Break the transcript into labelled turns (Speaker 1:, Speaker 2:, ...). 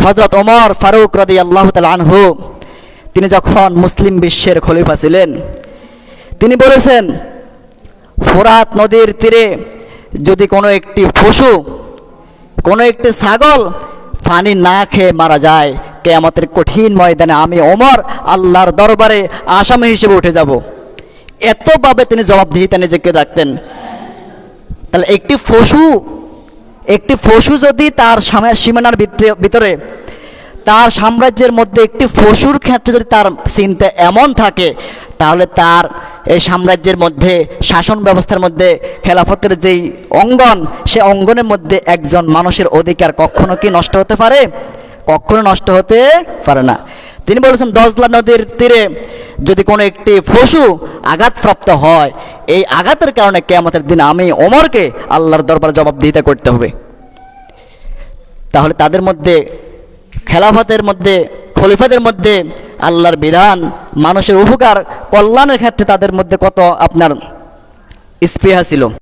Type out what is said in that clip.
Speaker 1: হযরত ওমর ফারুক রাদিয়াল্লাহু তাআলা আনহু তিনি যখন মুসলিম বিশ্বের খলিফা ছিলেন, তিনি বলেছেন, ফোরাত নদীর তীরে যদি কোনো একটি পশু, কোনো একটি ছাগল পানি না খেয়ে মারা যায়, কিয়ামতের কঠিন ময়দানে আমি ওমর আল্লাহর দরবারে আসামি হিসেবে উঠে যাব। এতভাবে তিনি জবাবদিহিতা নিজেকে রাখতেন। তাহলে একটি পশু যদি তার সীমানার ভিতরে, তার সাম্রাজ্যের মধ্যে একটি পশুর ক্ষেত্রে যদি তার চিন্তা এমন থাকে, তাহলে তার এই সাম্রাজ্যের মধ্যে, শাসন ব্যবস্থার মধ্যে, খেলাফতের যেই অঙ্গন, সে অঙ্গনের মধ্যে একজন মানুষের অধিকার কখনো কি নষ্ট হতে পারে? কখনো নষ্ট হতে পারে না। তিনি বলেছেন, দজলা নদীর তীরে যদি কোনো একটি পশু আঘাতপ্রাপ্ত হয়, এই আঘাতের কারণে কিয়ামতের দিন আমি ওমরকে আল্লাহর দরবারে জবাবদিহিতা করতে হবে। তাহলে তাদের মধ্যে, খেলাফতের মধ্যে, খলিফাদের মধ্যে আল্লাহর বিধান, মানুষের উপকার কল্যাণের ক্ষেত্রে তাদের মধ্যে কত আপনার স্পৃহা ছিল।